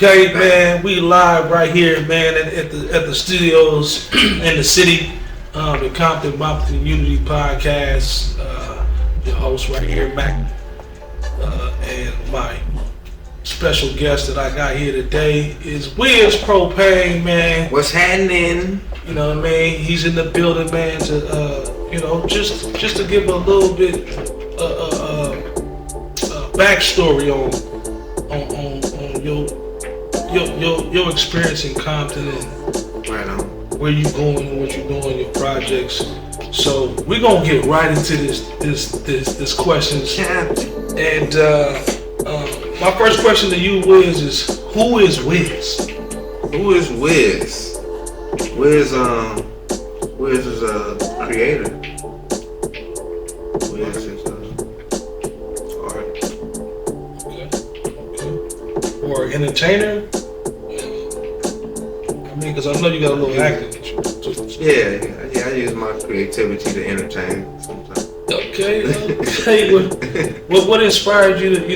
Okay, man, we live right here, man, at the studios in the city, the Compton Unity Podcast. Your host right here, Mac, and my special guest that I got here today is Wyzpropane, man. What's happening? You know what I mean? He's in the building, man. To just to give a little bit backstory on your experience in Compton and right on. where you going and what you doing, your projects. So we're gonna get right into this questions. And my first question to you, Wiz, is who is Wiz? Who is Wiz? Wiz is a creator. Wiz is artist. Okay. Or entertainer? I mean, because I know you got a little acting in you. Yeah. I use my creativity to entertain sometimes. Okay. What inspired you to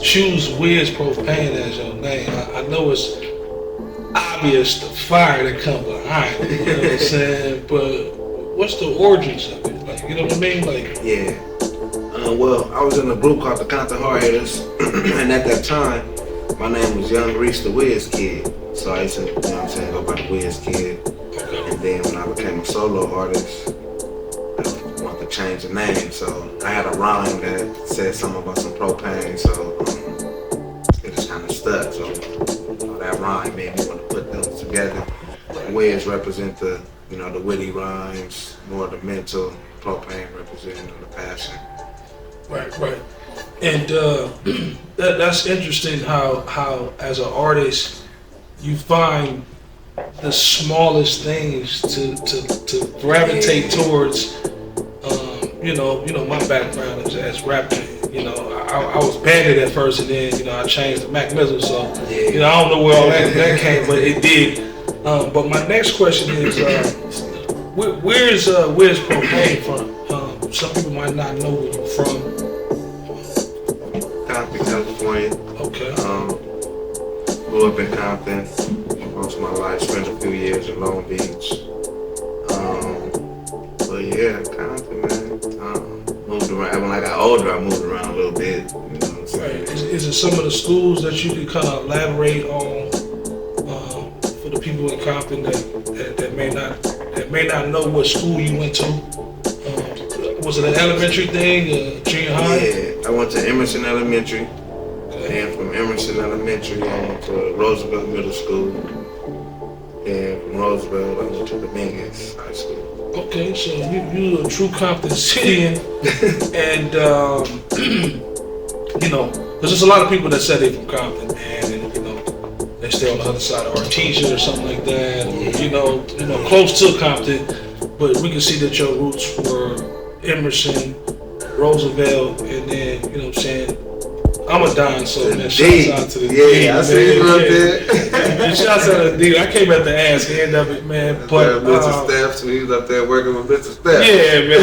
choose Wyzpropane as your name? I know it's obvious the fire that comes behind it, you know what I'm saying? But what's the origins of it? Like, you know what I mean? Like, yeah. Well, I was in a group called the Compton Hard-Hitters, and at that time, my name was Young Reese the Wiz Kid. So I used to, go by the Wiz Kid. okay. And then when I became a solo artist, I wanted to change the name. So I had a rhyme that said something about some propane. So it just kind of stuck. So that rhyme made me want to put those together. Wiz represent the witty rhymes, more the mental. Propane representing the passion. Right. And that's interesting how as an artist you find the smallest things to gravitate towards. My background is as rapping. I was banded at first, and then I changed to Mac Missile. So I don't know where all that came, but it did. But my next question is, where's Wyzpropane from? Some people might not know where you're from. Compton, California. Okay. Grew up in Compton most of my life. Spent a few years in Long Beach. But yeah, Compton, man. Moved around. When I got older, I moved around a little bit. You know what I'm saying? Right. Is it some of the schools that you could kind of elaborate on for the people in Compton that may not know what school you went to? Was it an elementary thing, junior high? Yeah, I went to Emerson Elementary. And from Emerson Elementary, I went to Roosevelt Middle School. And from Roosevelt, I went to Dominguez High School. Okay, so you're a true Compton citizen, and because there's a lot of people that say they're from Compton, man, and they stay on the other side of Artesia or something like that, or close to Compton, but we can see that your roots were Emerson, Roosevelt, and then I'm a Don, so man, shouts out to the D. Yeah, I see you up there. Shouts out to the D. I came at the ass end of it, man. But Mr. Steph, so he was up there working with Mr. Steph. Yeah, man.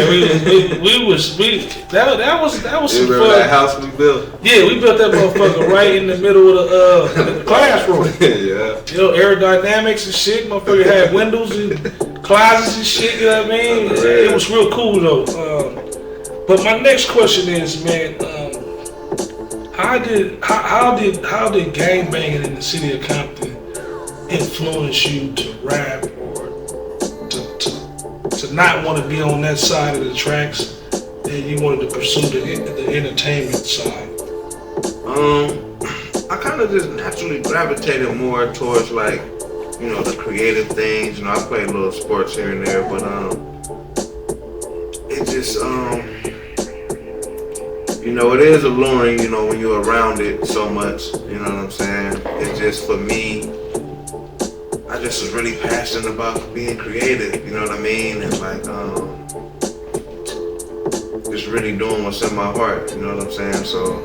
That was some fun. That house we built? Yeah, we built that motherfucker right in the middle of the classroom. Yeah. Aerodynamics and shit. Motherfucker had windows and closets and shit. You know what I mean? It was real cool though. But my next question is, man. How did gangbanging in the city of Compton influence you to rap or to not want to be on that side of the tracks and you wanted to pursue the entertainment side? I kind of just naturally gravitated more towards the creative things. I played little sports here and there, but it just it is alluring, when you're around it so much, you know what I'm saying? It's just, for me, I just was really passionate about being creative, you know what I mean? And just really doing what's in my heart, you know what I'm saying? So,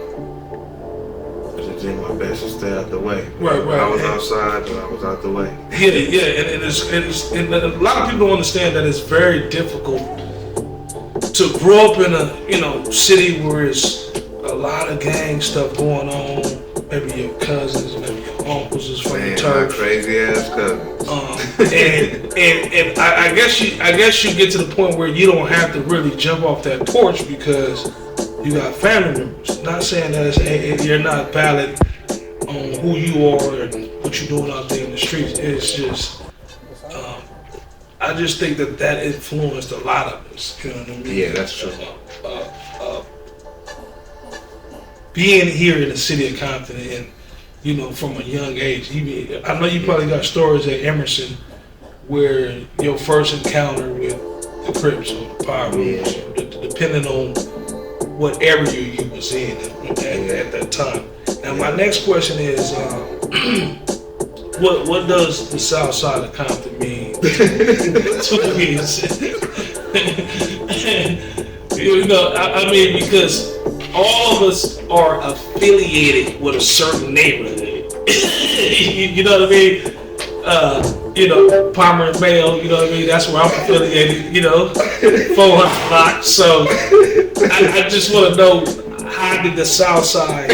I just did my best to stay out the way. Right. I was outside, but I was out the way. Yeah, and a lot of people don't understand that it's very difficult to grow up in a city where it's a lot of gang stuff going on, maybe your cousins, maybe your uncles is from the My turf. crazy ass cousins. And I guess you get to the point where you don't have to really jump off that porch because you got family members. Not saying that you're not valid on who you are and what you're doing out there in the streets. It's just I just think that influenced a lot of us. You know what I mean? Yeah, that's true. Being here in the city of Compton and, you know, from a young age, I know you probably got stories at Emerson where your first encounter with the Crips or the Power Rangers, depending on what area you was in at that time. Now, my next question is, what does the South Side of Compton mean to me? You know, I mean, because all of us are affiliated with a certain neighborhood. You know what I mean? You know, Palmer and Mayo, you know what I mean? That's where I'm affiliated, you know, 400 blocks. So I just want to know, how did the South Side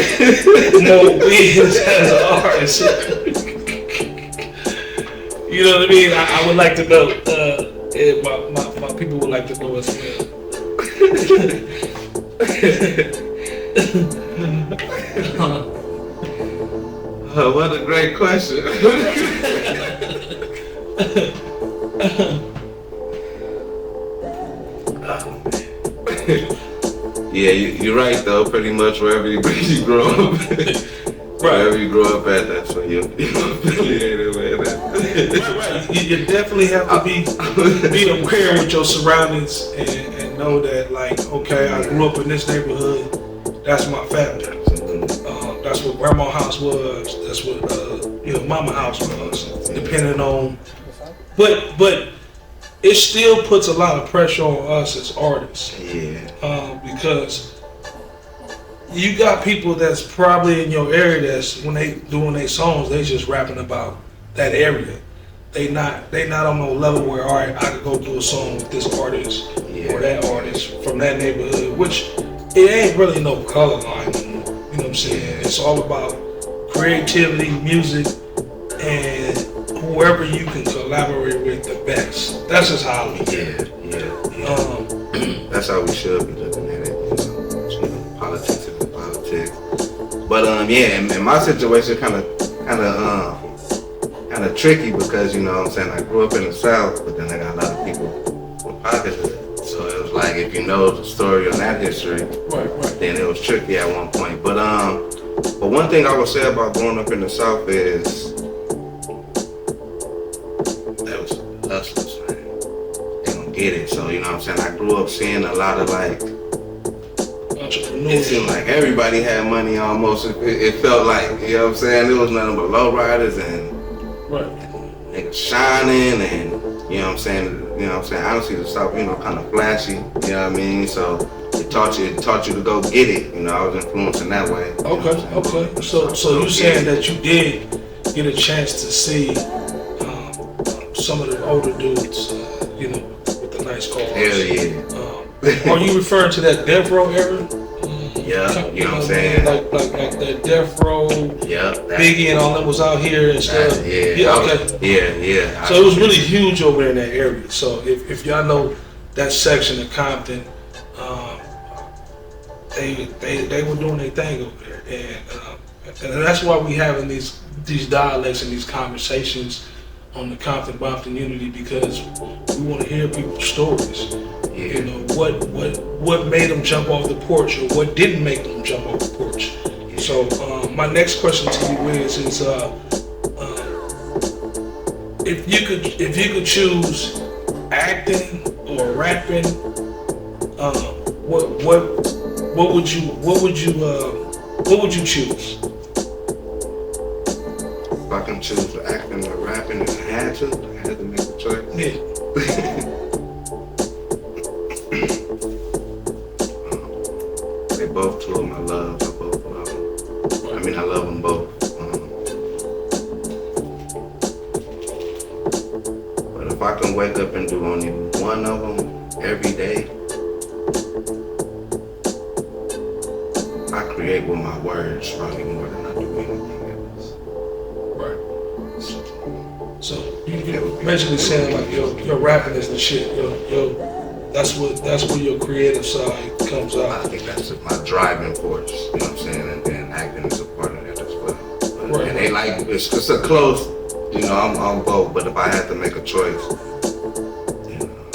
mold me as an artist? You know what I mean? I would like to know, and my people would like to know as well. Oh, what a great question. Yeah, you're right though. Pretty much wherever you grow up, wherever you grow up at, that's what you're affiliated with. Right. You definitely have to be aware with your surroundings and know that, like, okay, I grew up in this neighborhood. That's my family. That's what grandma's house was. That's what mama house was. Depending on, but it still puts a lot of pressure on us as artists. Yeah. Because you got people that's probably in your area that's, when they doing their songs, they just rapping about that area. They not on no level where, all right, I could go do a song with this artist or that artist from that neighborhood, which it ain't really no color line anymore. You know what I'm saying? It's all about creativity, music, and whoever you can collaborate with the best. That's just how I look at it. Yeah. That's how we should be looking at it. You know, politics is politics. But in my situation, kind of tricky because, you know what I'm saying, I grew up in the South, but then I got a lot of people from pockethood. So it was like, if you know the story on that history, right. Then it was tricky at one point. But one thing I would say about growing up in the South is that was hustlers, man. They don't get it. So, you know what I'm saying, I grew up seeing a lot of, like, it seemed like everybody had money almost. It felt like, you know what I'm saying, there was nothing but lowriders and niggas shining, and you know what I'm saying. Honestly, the South, you know, kind of flashy. You know what I mean? So it taught you to go get it. You know, I was influenced in that way. Okay. So you saying that you did get a chance to see some of the older dudes, you know, with the nice cars. Hell yeah. Are you referring to that Death Row era? Yeah, you know what I'm saying? Like that Death Row, Biggie and all them was out here and stuff. Yeah. So it was really huge over there in that area. So if y'all know that section of Compton, they were doing their thing over there, and that's why we having these dialects and these conversations on the Compton Unity, because we want to hear people's stories. You know, what made them jump off the porch, or what didn't make them jump off the porch. So my next question to you is if you could choose acting or rapping, what would you choose? If I can choose acting or rapping, and I had to make a choice. Yeah. They both two of my loves. I both love them. I mean, I love them both. But if I can wake up and do only one of them every day, I I create with my words probably more than I do anything else. Right. So you basically saying like your rapping is the shit. That's where your creative side comes I out. think that's my driving force. You know what I'm saying? And then acting is a part of that as well. But, Right. And they like it's a close. You know, I'm both. But if I had to make a choice, you know,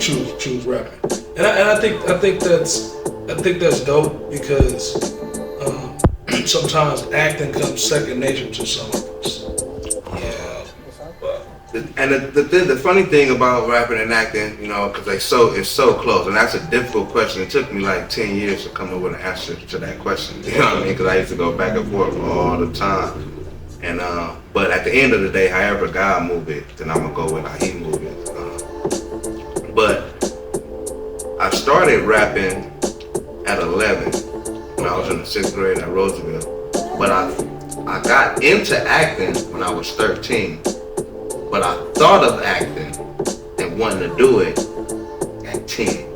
You would choose rapping, and I think that's dope because sometimes acting comes second nature to some of us. and the funny thing about rapping and acting, you know, because it's so close, and that's a difficult question. It took me like 10 years to come up with an answer to that question. You know what I mean? Because I used to go back and forth all the time. And but at the end of the day, however God move it, then I'm gonna go with how He move it. But I started rapping at 11 when I was in the 6th grade at Roosevelt. But I got into acting when I was 13. But I thought of acting and wanting to do it at 10.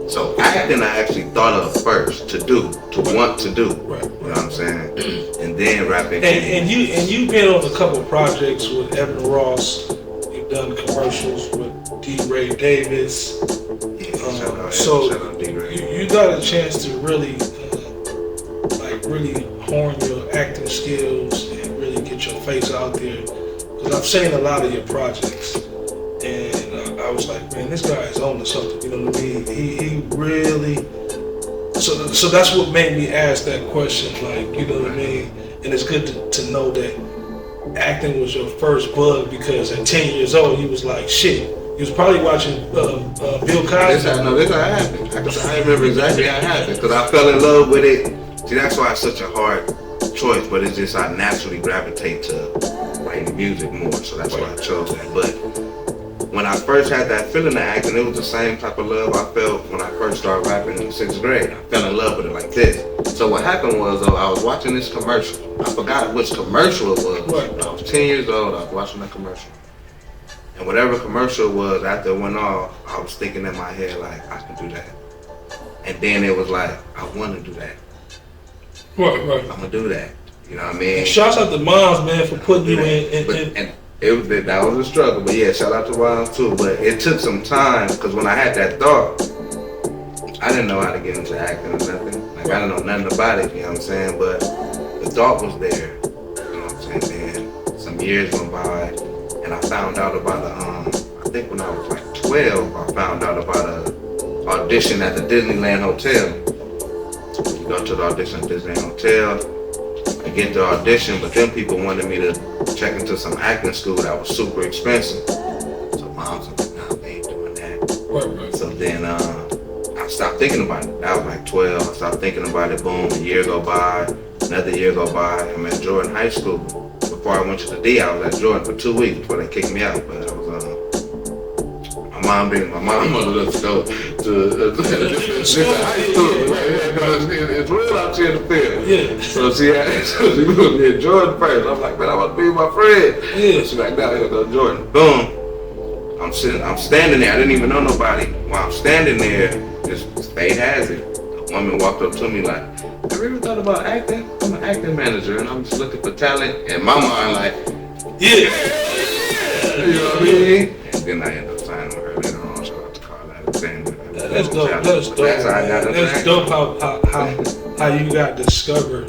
So acting I actually thought of first to want to do. Right. You know what I'm saying? And then rapping. And you've been on a couple of projects with Evan Ross. You've done commercials with D. Ray Davis. So you got a chance to really really hone your acting skills and really get your face out there. Because I've seen a lot of your projects, and I was like, man, this guy is on to something. You know what I mean? He really. So that's what made me ask that question. Like, you know what I mean? And it's good to know that acting was your first bug, because at 10 years old, he was like, shit. He was probably watching Bill Cosby. This how it happened. I remember exactly how it happened, because I fell in love with it. See, that's why it's such a hard choice, but it's just I naturally gravitate to writing music more, so that's why I chose that. But when I first had that feeling of acting, it was the same type of love I felt when I first started rapping in the 6th grade. I fell in love with it like this. So what happened was, though, I was watching this commercial. I forgot which commercial it was. Right. When I was 10 years old, I was watching that commercial. And whatever commercial it was, after it went off, I was thinking in my head, like, I can do that. And then it was like, I want to do that. Right. I'm going to do that. You know what I mean? And shouts out to moms, man, for putting you in. That was a struggle, but yeah, shout out to moms too. But it took some time, because when I had that thought, I didn't know how to get into acting or nothing. Like, I didn't know nothing about it, you know what I'm saying? But the thought was there, you know what I'm saying? Then some years went by, and I found out about I think when I was like 12, I found out about a audition at the Disneyland Hotel. You go to the audition at Disneyland Hotel, I get the audition, but then people wanted me to check into some acting school that was super expensive. So mom's like, nah, we ain't doing that. Right. So then I stopped thinking about it. I was like 12, I stopped thinking about it, boom, a year go by, another year go by. I'm at Jordan High School. Before I went to the D, I was at Jordan for 2 weeks before they kicked me out. But I was my mom wanted us to go to high school. It's real out here in the field. Yeah. So she moved me at Jordan first. I'm like, man, I want to be with my friend. Yeah. She's like, no, you go to Jordan. Boom. I'm standing there. I didn't even know nobody. While I'm standing there, just fate has it. A woman walked up to me like, have you ever thought about acting? I'm an acting manager, and I'm just looking for talent. In my mind, like, Yeah. You know what I mean? And then I ended up signing with her later on. Shout out to Carla Alexander. That's dope. That's dope. That's how I got into That's acting. dope how you got discovered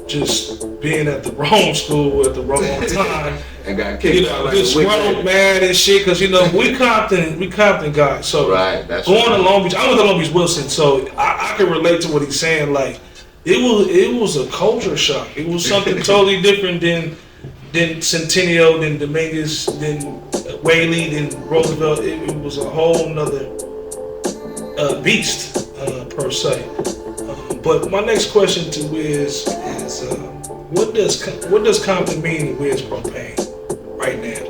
just being at the wrong school at the wrong time. And got kicked out like this a week world, later. man, and shit. Cause we Compton guys. So Right, that's going right. to Long Beach, I went to Long Beach Wilson, so I can relate to what he's saying. Like it was a culture shock. It was something totally different than Centennial, than Dominguez, than Whaley, than Roosevelt. It was a whole nother beast per se. But my next question to Wiz is, what does Compton mean to Wyzpropane right now?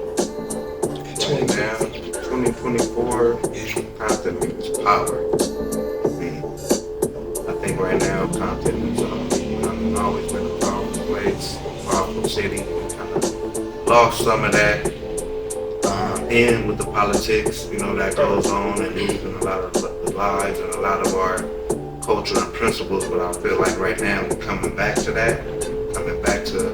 In Right now, 2024, Compton means power. I think right now, Compton is always been a powerful place, a powerful city. We kind of lost some of that in with the politics, that goes on, and losing a lot of the lives and a lot of our culture and principles, but I feel like right now we're coming back to that, coming back to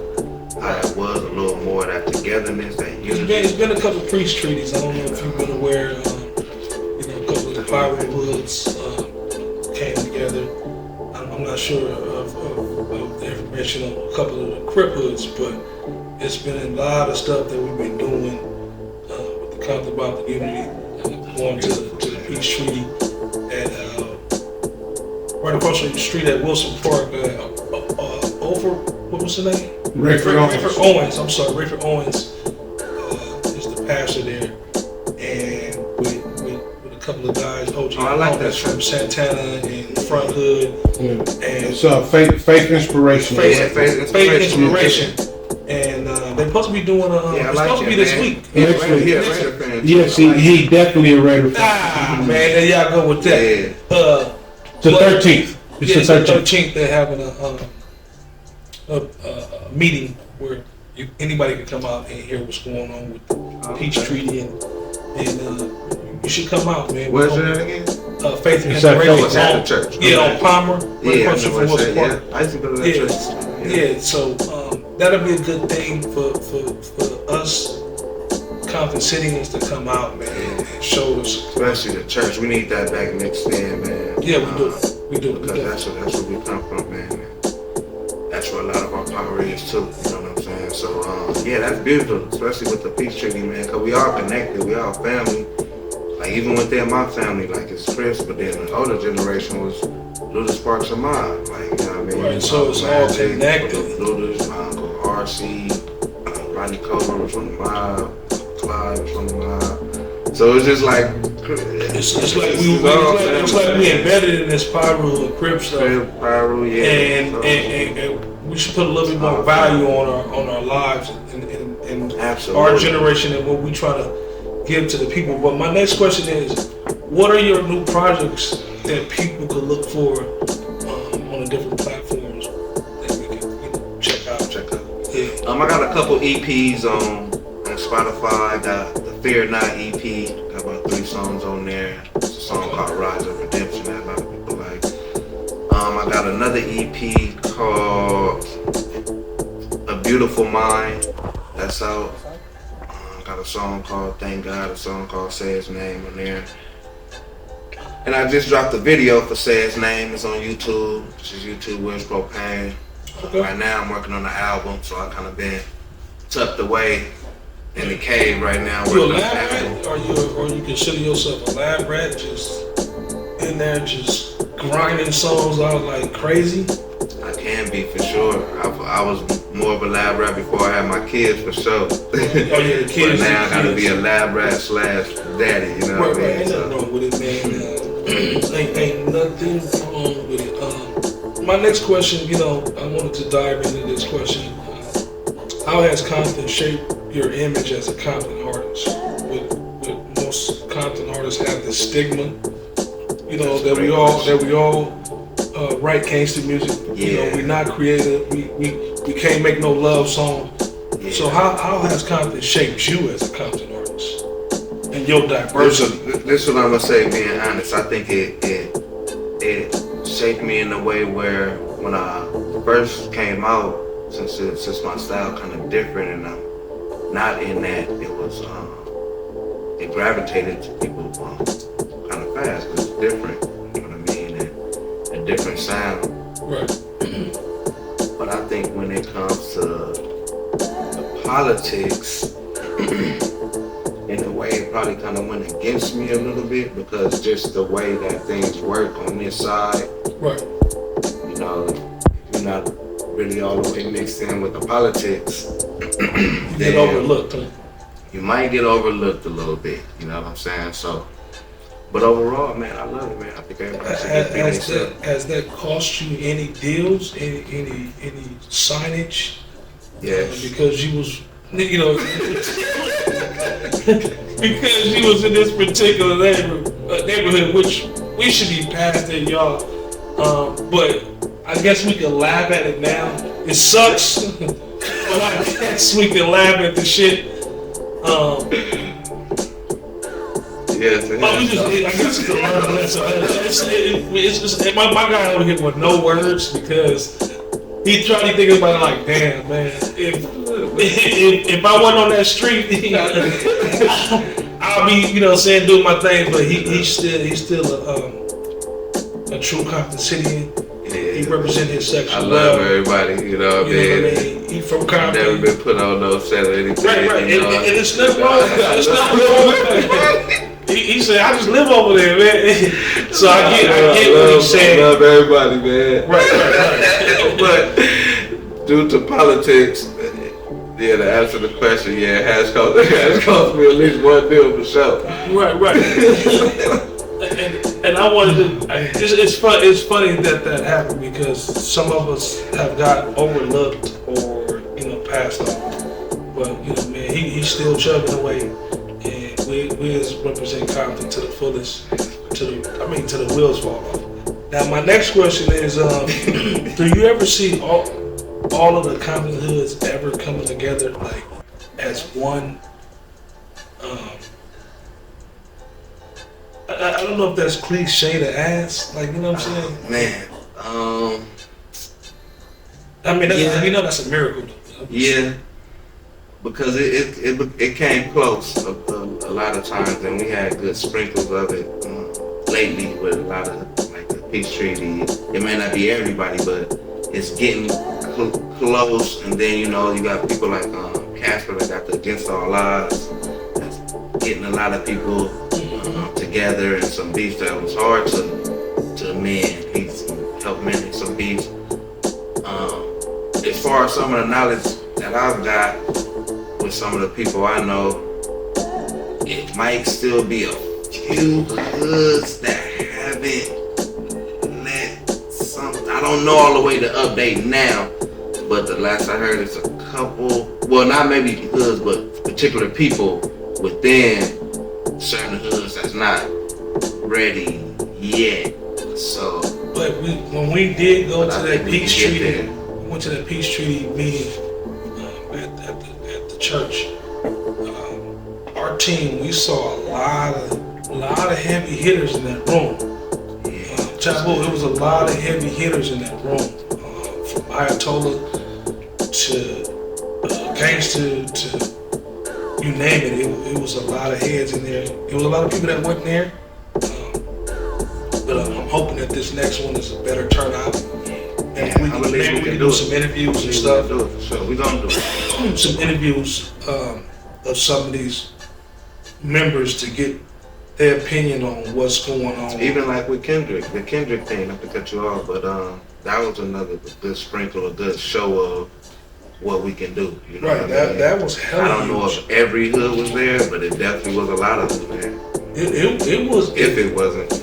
how it was, a little more of that togetherness, that unity. It's been a couple peace treaties. I don't know if you've been aware. A couple of the Pyro hoods came together. I'm not sure of the information on a couple of the Crip hoods, but it's been a lot of stuff that we've been doing with the Compton about the unity, going to the peace treaty at right across the street at Wilson Park. Over what was the name? Rayford Owens. I'm sorry, Rayford Owens is the pastor there, and with a couple of guys, OG that's from Santana and Front Hood, and it's faith inspiration. Faith inspiration. And they're supposed to be doing it's supposed to be this week. Yes, he definitely a Raider fan. Man, there y'all go with that. The 13th. It's the 13th. They're having a meeting where anybody can come out and hear what's going on with the Peace Treaty, and you should come out, man. Where's that again? Faith and Inspiration. It's at the church. On Palmer. Yeah, I used to go to that church. Yeah, so that'll be a good thing for us Compton Cityans to come out, man, and show us. Especially the church. We need that back mixed in, man. Yeah, we do. Because that's where we come from, man. That's where a lot of our power is too. You know what I'm saying? So yeah, that's beautiful, especially with the peace treaty, man. Cause we all connected. We all family. Like even within my family, like it's Chris, but then the older generation was Little Sparks of mine. Like, you know what I mean? Right, so it's all connected. Little, my uncle RC, Ronnie Cobra was from the mob, Clyde was from the mob. So it's just like it's like we embedded in this Pyro and Crip stuff. Pyro, yeah. And we should put a little bit more value on our lives and our generation and what we try to give to the people. But my next question is, what are your new projects that people could look for on the different platforms that we can check out? Yeah. I got a couple EPs on Spotify. I got the Fear Not EP. Got about 3 songs on there. It's a song called Rise of Redemption that a lot of people like. I got another EP called A Beautiful Mind. That's out. Got a song called Thank God, a song called Say His Name on there. And I just dropped a video for Say His Name. It's on YouTube, which is YouTube Wyzpropane. Right now I'm working on the album, so I kind of been tucked away in the cave right now. You a lab rat? Or you consider yourself a lab rat, just in there just grinding songs out like crazy? I can be for sure. I was more of a lab rat before I had my kids for sure. Oh yeah, the kids. But now I gotta be a lab rat / daddy, you know what I mean? Ain't nothing wrong with it, man. Ain't nothing wrong with it. My next question, I wanted to dive into this question. How has Compton shaped your image as a Compton artist? With most Compton artists have this stigma, that we all write gangster music. Yeah. We're not creative. We can't make no love song. Yeah. So how has Compton shaped you as a Compton artist and your diversity? This is what I'm gonna say, being honest. I think it shaped me in a way where when I first came out, since my style kind of different and I'm not in that, it was it gravitated to people kind of fast because it's different. You know what I mean? And a different sound. Right. But I think when it comes to the politics, in a way it probably kind of went against me a little bit because just the way that things work on this side. Right. You're not really all the way mixed in with the politics. You get overlooked. Huh? You might get overlooked a little bit, you know what I'm saying? So, but overall, man, I love it, man. I think everybody should be themselves. Has that cost you any deals, any signage? Yes. Because you was, because you was in this particular neighborhood, which we should be past that, y'all. But I guess we can laugh at it now. It sucks, but I guess we can laugh at the shit. Yes, it Oh, we has. just, I guess it's a learn lesson. My guy over here with no words because he tried to think about it like, damn, man, if I wasn't on that street, I'll be, you know, saying doing my thing. But he's still a true Compton Cityan. He represents his section. I love everybody, you know what I mean? He from Compton. Never been put on no set or anything. Right. You know? And it's nothing wrong with that. It's nothing wrong with that. He said, I just live over there, man. So I get what he's saying. I love everybody, man. Right. But due to politics, yeah, to answer the question, yeah, it has cost me at least one deal for sure. Right. And I wanted to. It's funny that happened because some of us have got overlooked or passed on. But man, he's still chugging away, and we as represent Compton to the fullest. To the wheels fall off. Now my next question is, do you ever see all of the Compton hoods ever coming together like as one? I don't know if that's cliche to ask, like, you know what I'm saying? Man, I mean, that's a miracle. Yeah, because it came close a lot of times, and we had good sprinkles of it lately with a lot of like the peace treaty. It may not be everybody, but it's getting close. And then you got people like Casper that got the Against All Odds. That's getting a lot of people together, and some beefs that was hard to mend. He's helped mend some beefs. As far as some of the knowledge that I've got with some of the people I know, it might still be a few hoods that haven't let some. I don't know all the way to update now, but the last I heard it's a couple. Well, not maybe hoods, but particular people within certain hoods that's not ready yet. So, but when we did go to that peace treaty, we went to that peace treaty meeting at the church. Our team, we saw a lot of heavy hitters in that room. Chapo, it was a lot of heavy hitters in that room, from Ayatollah to gangster to you name it. It was a lot of heads in there. It was a lot of people that wasn't there. But I'm hoping that this next one is a better turnout. And we can do some interviews and stuff. Sure, we're gonna do it. Some interviews of some of these members to get their opinion on what's going on. Even like with Kendrick, the Kendrick thing, not to cut you off, but that was another good sprinkle, a good show of what we can do. You know right, what I mean? that was hella I don't know if every hood was there, but it definitely was a lot of them there. It was. If it wasn't.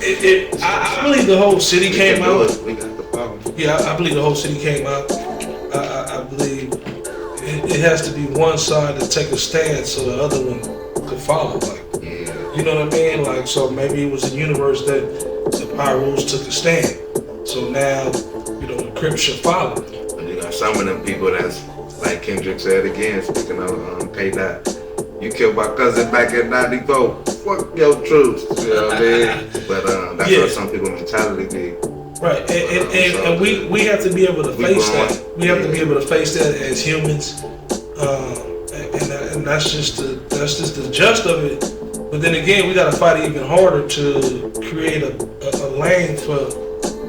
I believe the whole city came out. We got the power. Yeah, I believe the whole city came out. I believe it has to be one side to take a stand so the other one could follow. Like, you know what I mean? Like, so maybe it was the universe that the Pyrus took a stand. So now, the Crips should follow. But you got some of them people that's, like Kendrick said again, speaking of K-Dot, you killed my cousin back in 94. Fuck your truth. You know what I mean? But that's what some people's mentality be. Right, and we have to be able to face that. We have to be able to face that as humans, and that's just the gist of it. But then again, we got to fight even harder to create a lane for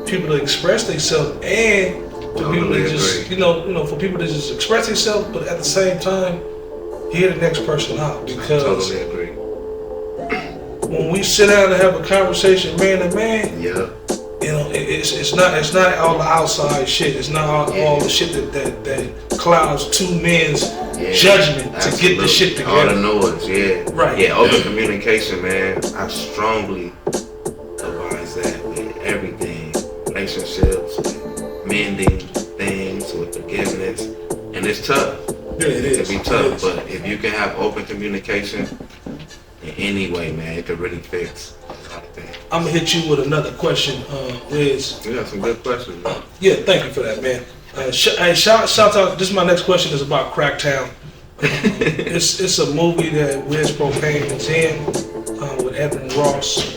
people to express themselves and for people to just for people to just express themselves, but at the same time hear the next person out. Because totally agree. When we sit down and have a conversation man to man, it's not all the outside shit. It's not all the shit that clouds two men's judgment to get the shit together. All the noise, right. Yeah, open communication, man. I strongly advise that with everything, relationships, with mending things, with forgiveness, and it's tough. Yeah, it is. It can be tough, but if you can have open communication in any way, man, it could really fix a lot of things. I'm gonna hit you with another question, Wiz. You got some good questions, man. Yeah, thank you for that, man. Shout out. This is my next question is about Cracktown. It's a movie that Wyzpropane was in with Evan Ross.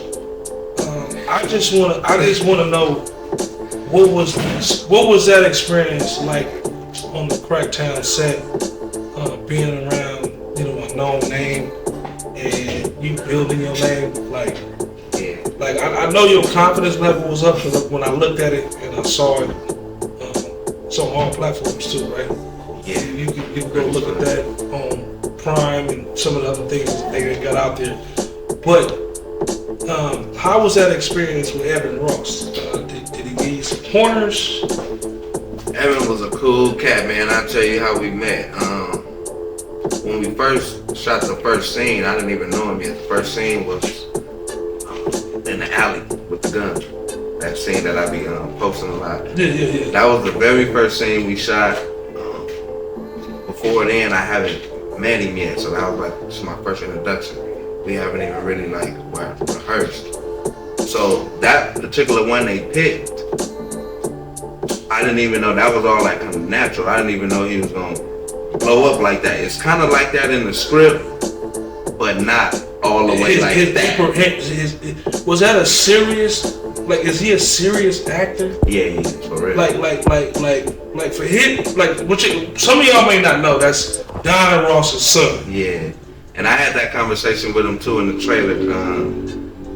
I just wanna know what was that experience like on the Cracktown set, being around a known name and you building your name like. Yeah. Like I know your confidence level was up because when I looked at it and I saw it, it's on all platforms too, right? Yeah. You can go look at that on Prime and some of the other things that they got out there. But how was that experience with Evan Ross? Did he give you some pointers? Evan was a cool cat, man. I'll tell you how we met. When we first shot the first scene, I didn't even know him yet. The first scene was in the alley with the gun. That scene that I be posting a lot. Yeah. That was the very first scene we shot. Before then, I haven't met him yet, so that was like this is my first introduction. We haven't even really like rehearsed. So that particular one they picked, I didn't even know that was all like kind of natural. I didn't even know he was gonna blow up like that. It's kind of like that in the script, but not all the way like that. Was that a serious? Like, is he a serious actor? Yeah, he is, for real. Like for him, some of y'all may not know, that's Don Ross's son. Yeah, and I had that conversation with him too in the trailer.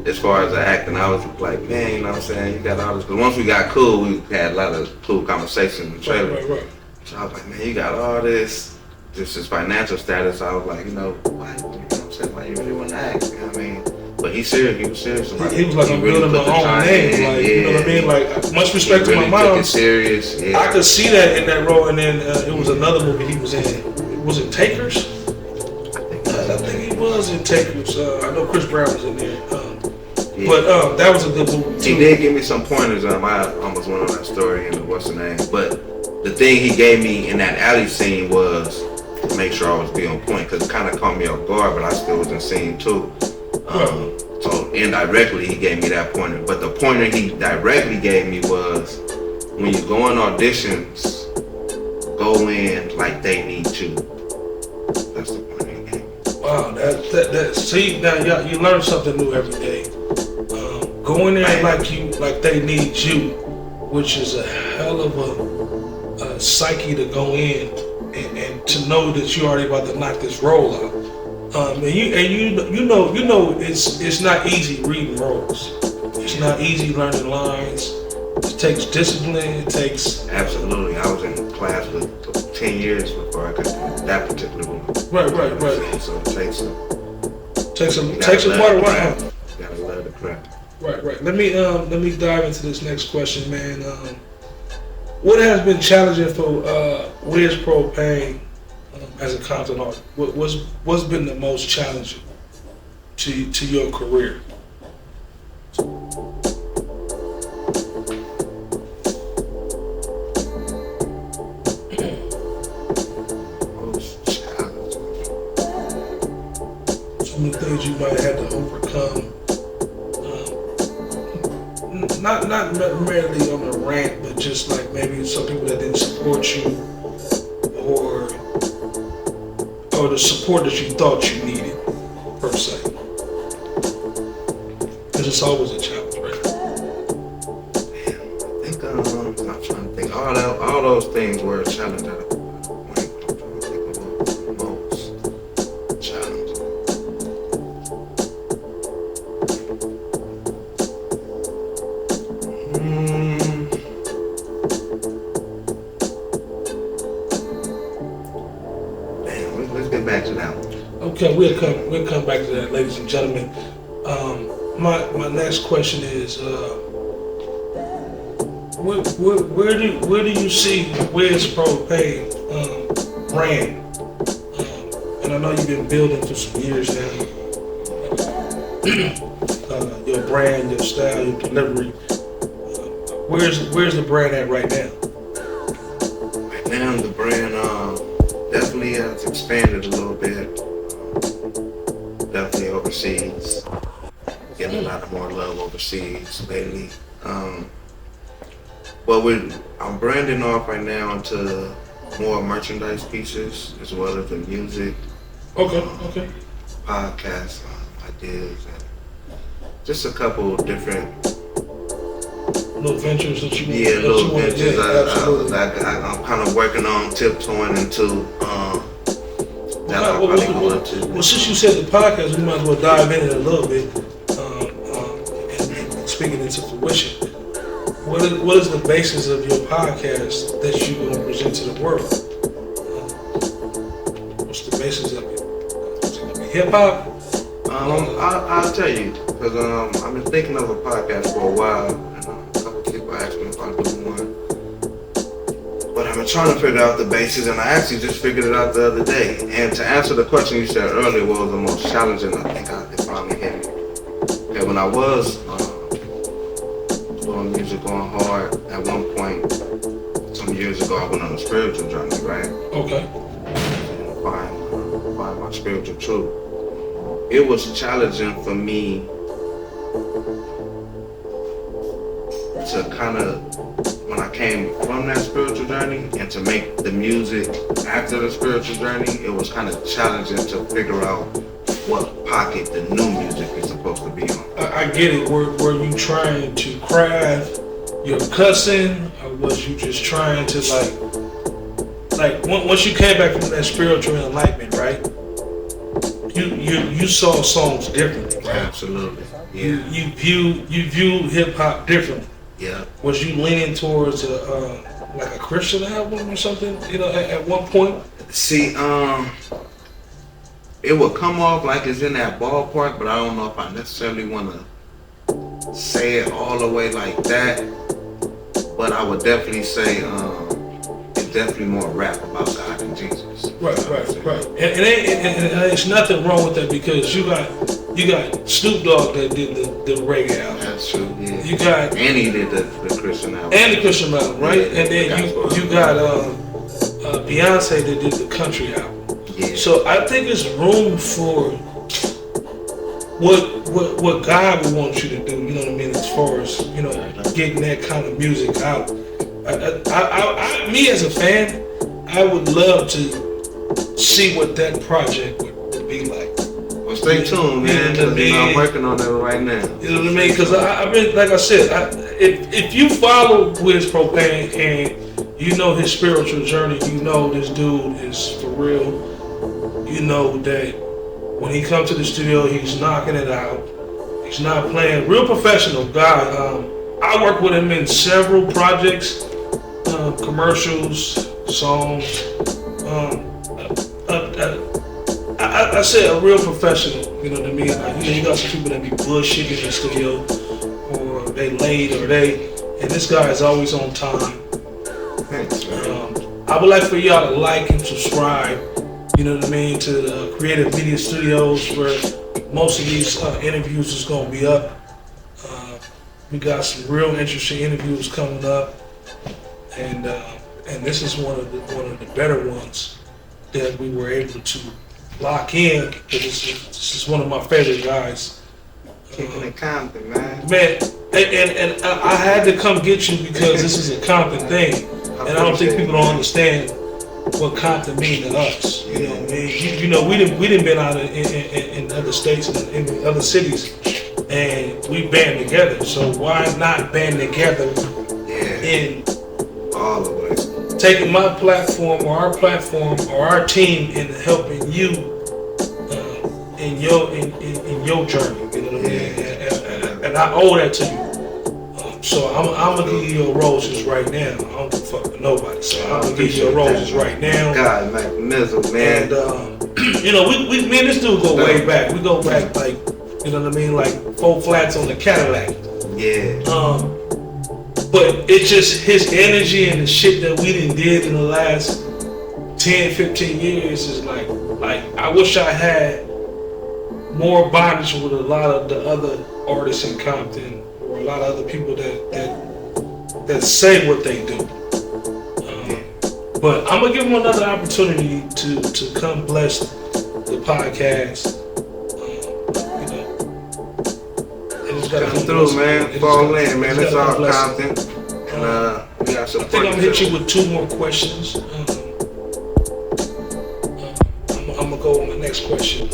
As far as the acting, I was like, man, you know what I'm saying? You got all this. But once we got cool, we had a lot of cool conversations in the trailer. Right. So I was like, man, you got all this. This is financial status. I was like, why? You know what I'm saying? Why you really want to act? You know what I mean? But he's serious. He was serious. He was like, I'm building my own name. Like, you know what I mean? Like, much respect to my mom. Took it serious. Yeah. I could see that in that role. And then it was another movie he was in. Was it Takers? I think he was in Takers. I know Chris Brown was in there. Yeah. But that was a good movie too. He did give me some pointers. I almost went on that story and what's the name. But the thing he gave me in that alley scene was to make sure I was be on point, because it kind of caught me off guard, but I still was in scene too. So indirectly he gave me that pointer. But the pointer he directly gave me was, when you go on auditions, go in like they need you. That's the pointer he gave me. Wow, that see, now you learn something new every day. Go in there like they need you, which is a hell of a psyche to go in and to know that you're already about to knock this role out. And you know it's not easy reading roles. It's not easy learning lines. It takes discipline. It takes absolutely. I was in class for 10 years before I could do that particular one. Right. So it takes some water. You gotta love the craft. Right. Let me dive into this next question, man. What has been challenging for Wyzpropane as a Compton artist? What's been the most challenging to your career? Some of the things you might have had to overcome. Not merely on the rant, but just like maybe some people that didn't support you, or the support that you thought you needed, per se. Because it's always a challenge, right? I think I'm trying to think. All those things were a challenge at a point. I'm trying to think of the most challenging. Let's get back to that one. Okay, we'll come back to that, ladies and gentlemen. My next question is, where do you see Wyzpropane brand? And I know you've been building for some years now. Your brand, your style, your delivery. Where's the brand at right now? Right now, the brand definitely has expanded a little bit. Definitely overseas. Getting a lot more love overseas lately. But I'm branding off right now into more merchandise pieces as well as the music. Okay. Podcast ideas. just a couple different little ventures that you little want to ventures. absolutely. I'm kind of working on tiptoeing into that I probably want to. Well, since you said the podcast, we might as well dive in it a little bit. And speaking into fruition, what is the basis of your podcast that you're going to present to the world? What's the basis of it? Is it going to be hip hop? I'll tell you, because I've been thinking of a podcast for a while, and a couple people asked me if I'd do one. But I've been trying to figure out the basis, and I actually just figured it out the other day. And to answer the question you said earlier, what was the most challenging, I think it finally hit me. Okay, when I was doing music going hard, at one point, some years ago, I went on a spiritual journey, right? Okay. And find my spiritual truth. It was challenging for me to kind of, when I came from that spiritual journey and to make the music after the spiritual journey, it was kind of challenging to figure out what pocket the new music is supposed to be on. I get it. Were you trying to craft your cussing, or was you just trying to like once you came back from that spiritual enlightenment, right? You saw songs differently, right? Absolutely. Yeah. You view hip hop differently. Yeah. Was you leaning towards like a Christian album or something? You know, at one point. See, it would come off like it's in that ballpark, but I don't know if I necessarily want to say it all the way like that. But I would definitely say it's definitely more rap about God and Jesus. Right. And there's nothing wrong with that, because you got Snoop Dogg that did the reggae album. That's true. Yeah. You got and he did the Christian album. And the Christian album, right? Yeah, and then you got Beyonce that did the country album. Yeah. So I think there's room for what God would want you to do. You know what I mean? As far as getting that kind of music out. Me as a fan, I would love to see what that project would be like. Well, stay tuned, man. I'm working on that right now. You know what I mean? Because I've been, like I said, if you follow Wyzpropane and you know his spiritual journey, you know this dude is for real. You know that when he comes to the studio, he's knocking it out. He's not playing. Real professional guy. I work with him in several projects, commercials, songs. I say a real professional. You know what I mean? Like, you got some people that be bullshitting in the studio, or they late, and this guy is always on time. Thanks, man. I would like for y'all to like and subscribe. You know what I mean, to the Creative Media Studios, where most of these interviews is gonna be up. We got some real interesting interviews coming up, and this is one of the better ones that we were able to lock in. Because this is one of my favorite guys. Kicking in Compton, man. Man, and I had to come get you because this is a Compton thing, and I don't think people don't understand what Compton means to us. You know what I mean? You know, we didn't been out in other states and in other cities, and we band together. So why not band together in all the way? Taking my platform or our platform or our team in helping you in your journey. You know what I mean? And I owe that to you. So I'm gonna give you your roses right now. I don't give a fuck with nobody. So I'm gonna give you your roses right now. God, like mizzle, man. And me and this dude go way back. We go back like, you know what I mean, like 4 flats on the Cadillac. Yeah. But it's just his energy and the shit that we did in the last 10, 15 years is like I wish I had more bondage with a lot of the other artists in Compton, or a lot of other people that say what they do. But I'm gonna give him another opportunity to come bless the podcast. Come through, man. Fall in, man. It's all Compton. And we got some. I think I'm gonna hit you with 2 more questions. I'm gonna go on my next question.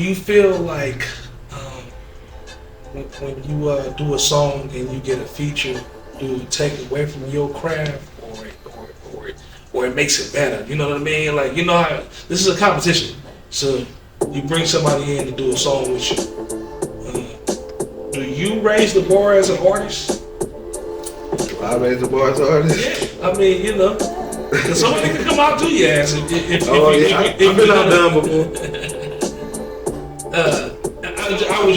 you feel like when you do a song and you get a feature, do it take away from your craft or it makes it better? You know what I mean? Like, you know how this is a competition. So you bring somebody in to do a song with you. Do you raise the bar as an artist? I raise the bar as an artist? Yeah. I mean, you know, cause somebody can come out to your ass if I've been outdone before. I was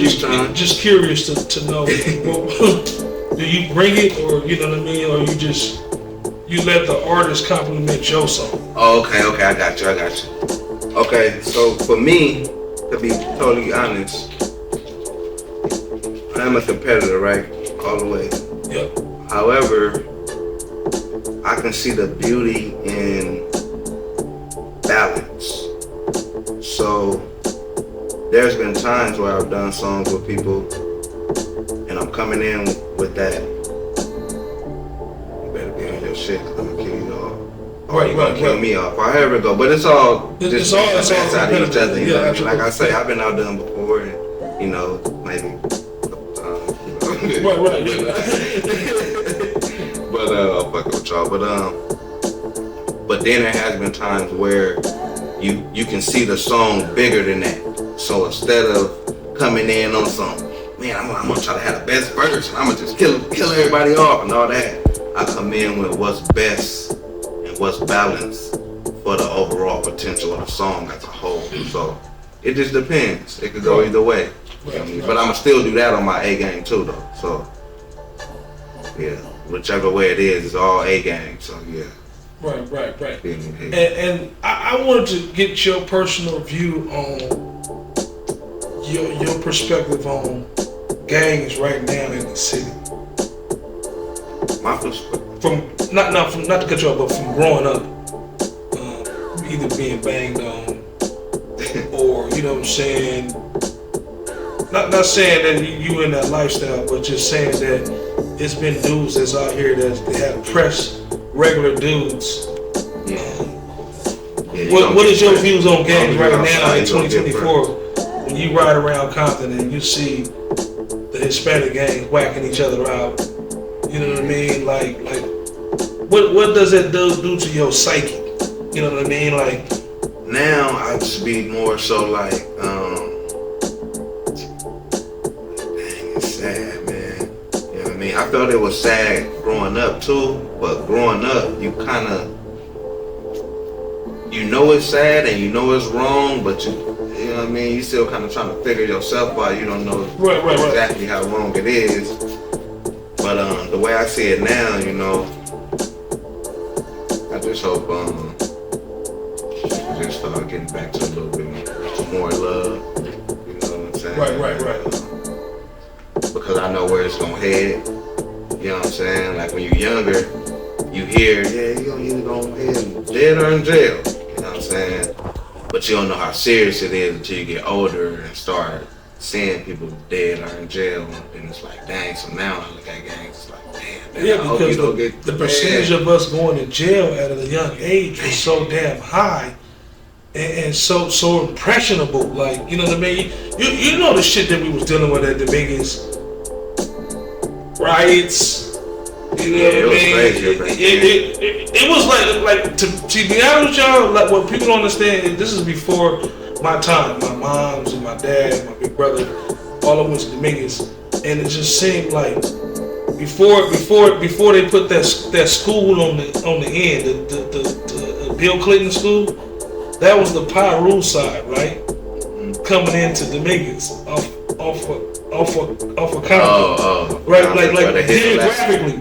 just curious to know, do you bring it, or you know what I mean, or you let the artist compliment your song? Oh, okay, I got you. Okay, so for me, to be totally honest, I'm a competitor, right? All the way. Yep. However, I can see the beauty in balance. So there's been times where I've done songs with people and I'm coming in with that, you better be on your shit because I'm gonna kill you off. Or you're gonna kill me off. Or however it go. But it's all just outside of each other. You know? Like I say, I've been outdone before and, you know, maybe Right. But I'll fuck with y'all. But then there has been times where you can see the song bigger than that. So instead of coming in on some, man, I'm gonna try to have the best verse and I'm gonna just kill everybody off and all that, I come in with what's best and what's balanced for the overall potential of the song as a whole. So it just depends. It could go either way. You know what I mean? But I'ma still do that on my A game too though. So yeah, whichever way it is, it's all A game. So yeah. Right. And I wanted to get your personal view on your perspective on gangs right now in the city. My perspective. From not to cut you off, but from growing up, either being banged on, or you know what I'm saying. Not saying that you in that lifestyle, but just saying that it's been dudes that's out here that have pressed regular dudes. Yeah. What is your views on gangs right now in 2024 when you ride around Compton and you see the Hispanic gangs whacking each other out? You know what I mean? Like what does that do to your psyche? You know what I mean? Like now I just be more so like sad, man. You know what I mean? I felt it was sad growing up too, but growing up, you kind of, you know it's sad and you know it's wrong, but you know what I mean? You still kind of trying to figure yourself out. You don't know exactly how wrong it is. But the way I see it now, you know, I just hope just start getting back to a little bit more love. You know what I'm saying? Right. Because I know where it's gonna head. You know what I'm saying? Like when you're younger, you hear, yeah, you're either gonna head dead or in jail. You know what I'm saying? But you don't know how serious it is until you get older and start seeing people dead or in jail. And it's like, dang, so now I look at gangs, it's like, damn, yeah, I hope you don't get the percentage of us going to jail at a young age is so damn high. And so impressionable, like, you know what I mean? You know the shit that we was dealing with at the biggest riots. You know what I mean? It was like to be honest with y'all, like what people don't understand, this is before my time. My mom's and my dad, my big brother, all of them was Dominguez, and it just seemed like before they put that school on the end, the Bill Clinton school. That was the Pyru side, right? Coming into Dominguez off of Compton. Right, like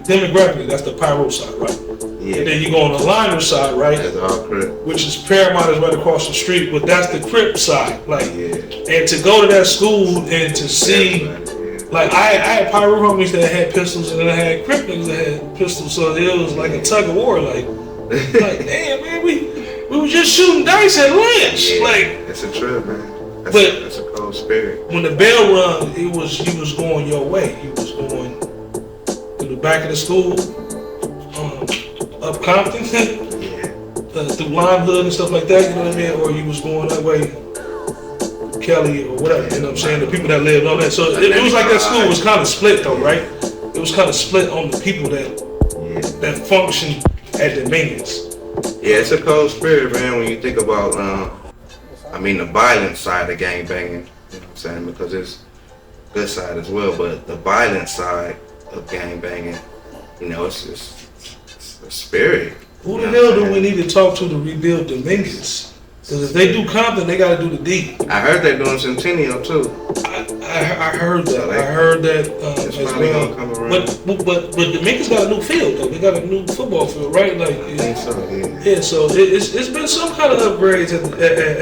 demographically, that's the Pyru side, right? Yeah. And then you go on the Liner side, right? That's all Crip. Which is Paramount is right across the street, but that's the Crip side, like. Yeah. And to go to that school and to see, like I had Pyru homies that had pistols, and then I had Crip niggas that had pistols, so it was like a tug of war, like damn man, we were just shooting dice at lunch. Yeah, like it's a trip, man. That's a cold spirit. When the bell rung, you was going your way. You was going to the back of the school, up Compton, through Lime Hood and stuff like that. You know what I mean? Or you was going that way, Kelly or whatever, you know what I'm saying? The people that lived on that. So it was like that school was kind of split though, right? It was kind of split on the people that functioned at Dominions. Yeah, it's a cold spirit, man, when you think about, the violent side of gangbanging, you know what I'm saying? Because it's good side as well, but the violent side of gangbanging, it's a spirit. Who the hell do we need to talk to rebuild Dominions? Because if they do Compton, they got to do the D. I heard they're doing Centennial too. I heard that. I heard that it's as probably well. gonna come around. But Dominions got a new field though. They got a new football field, right? Like I think so. Yeah. Yeah. So it's been some kind of upgrades at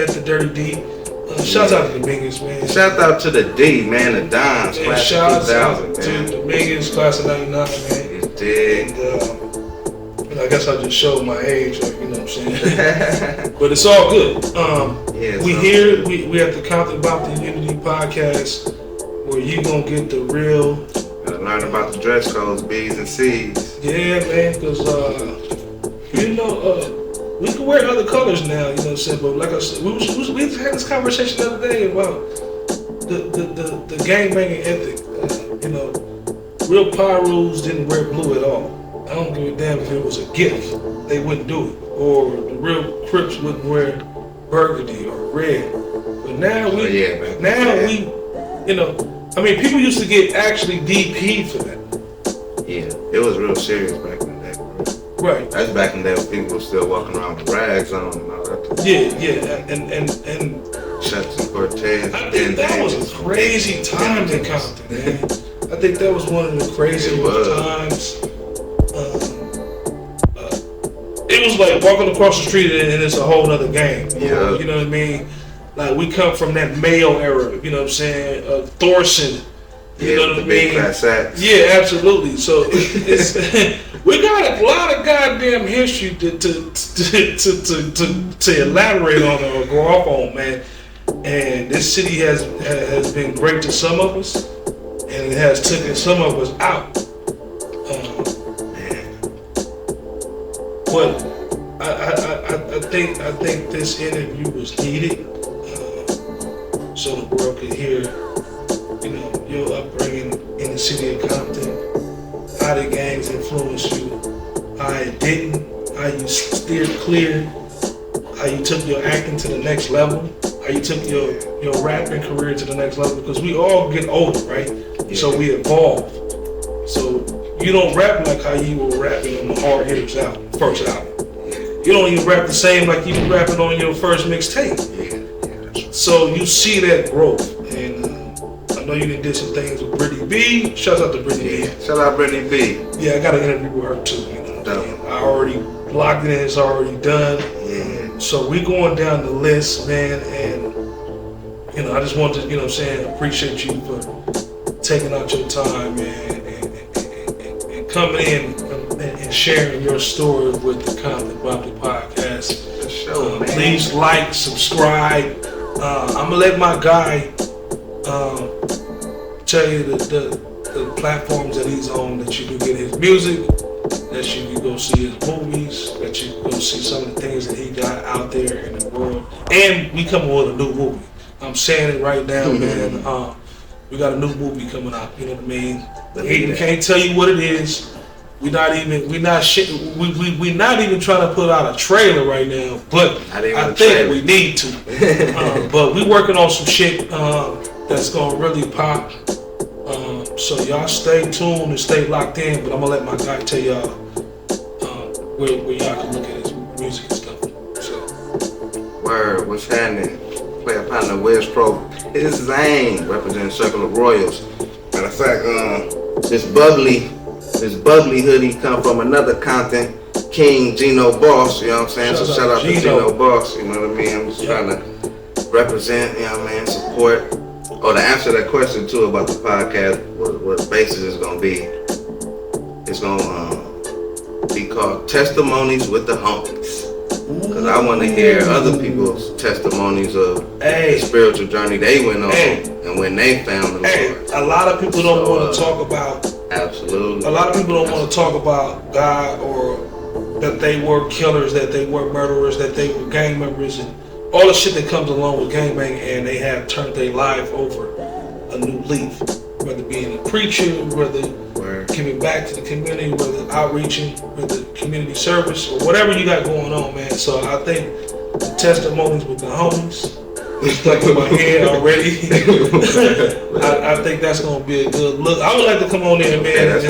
the Dirty D. Shout out to Dominions, man. Shout out to the D, man. The Dimes, class shout of 2000, out man. to Dominions, class of '99, man. It's dead. And I guess I just showed my age, like, you know what I'm saying? But it's all good. We at the Compton Compton Unity Podcast, where you gonna get the real. Gotta learn about the dress codes, B's and C's. Yeah, man, because we can wear other colors now, you know what I'm saying? But like I said, we had this conversation the other day about the gangbanging ethic. Real Pyros didn't wear blue at all. I don't give a damn if it was a gift, they wouldn't do it. Or the real Crips wouldn't wear burgundy or red. But now people used to get actually DP for that. Yeah, it was real serious back in the day. Right. That's back in the day when people were still walking around with rags on and all that. Yeah, and Shuts and Cortez. I think that was a crazy time in Compton, man. I think that was one of the craziest times. It was like walking across the street and it's a whole other game. Yeah. You know what I mean? Like we come from that Mayo era, you know what I'm saying? Thorson. You know what I mean? Big fat sacks. Yeah, absolutely. So it's we got a lot of goddamn history to elaborate on or go off on, man. And this city has been great to some of us, and it has taken some of us out. But I think this interview was needed, so the world could hear, your upbringing in the city of Compton, how the gangs influenced you, how it didn't, how you steered clear, how you took your acting to the next level, how you took your rapping career to the next level, because we all get older, right? Yeah. So we evolve. So you don't rap like how you were rapping on the Hard Hitters first album. You don't even rap the same like you were rapping on your first mixtape. Yeah. So you see that growth, and I know you did some things with Brittany B. Shout out to Brittany B. Shout out Brittany B. Yeah, I got an interview with her too. I already blocked it and it's already done. Yeah. So we going down the list, man, and I just wanted to, appreciate you for taking out your time, man, and coming in and sharing your story with the Compton Compton Podcast. Please like, subscribe. I'm gonna let my guy tell you the platforms that he's on, that you can get his music, that you can go see his movies, that you can go see some of the things that he got out there in the world. And we coming with a new movie. I'm saying it right now, man. We got a new movie coming out. You know what I mean? We can't tell you what it is. We're not even trying to put out a trailer right now, but I think we need to. But we working on some shit that's gonna really pop. So y'all stay tuned and stay locked in. But I'm gonna let my guy tell y'all where y'all can look at his music and stuff. So. Word, what's happening? Player partner Wyzpropane. It's Zane representing Circle of Royals. Matter of fact, this bubbly hoodie come from another Compton King, Gino Boss, you know what I'm saying? So shout out to Gino Boss, you know what I mean? I'm just trying to represent, you know what I mean, support. To answer that question too about the podcast, what the basis is gonna be, it's gonna be called Testimonies with the Homies. Because I want to hear other people's testimonies of the spiritual journey they went on and when they found the Lord. A lot of people don't want to talk about. Absolutely. A lot of people don't want to talk about God, or that they were killers, that they were murderers, that they were gang members, and all the shit that comes along with gangbanging, and they have turned their life over a new leaf. Whether being a preacher, whether giving back to the community, whether outreaching, whether community service, or whatever you got going on, man. So I think the testimonies with the homies stuck in my head already. I think that's gonna be a good look. I would like to come on in, man, and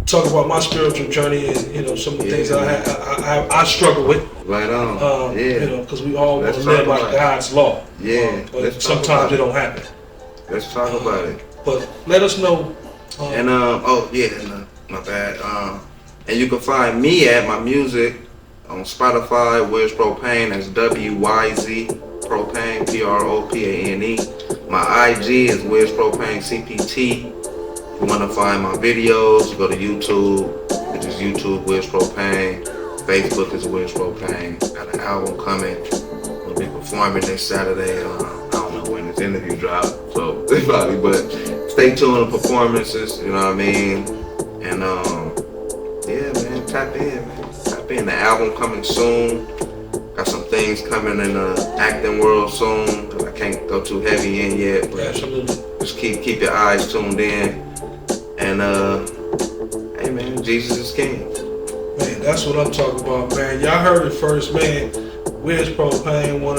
talk about my spiritual journey and some of the things I struggle with. Right on. Because we all want to live by God's law. But sometimes it don't happen. Let's talk about it. But let us know. My bad. And you can find me at my music on Spotify, Wyzpropane. That's WYZ Propane, PROPANE. My IG is Wyzpropane CPT. If you want to find my videos, go to YouTube, which is YouTube Wyzpropane. Facebook is Wyzpropane. Got an album coming. We'll be performing this Saturday. I don't know when this interview drops, so probably, but stay tuned to performances, you know what I mean? And man, tap in, man. Tap in. The album coming soon. Got some things coming in the acting world soon. I can't go too heavy in yet, but just keep your eyes tuned in. And hey man, Jesus is King. Man, that's what I'm talking about, man. Y'all heard it first, man. Wyzpropane, one of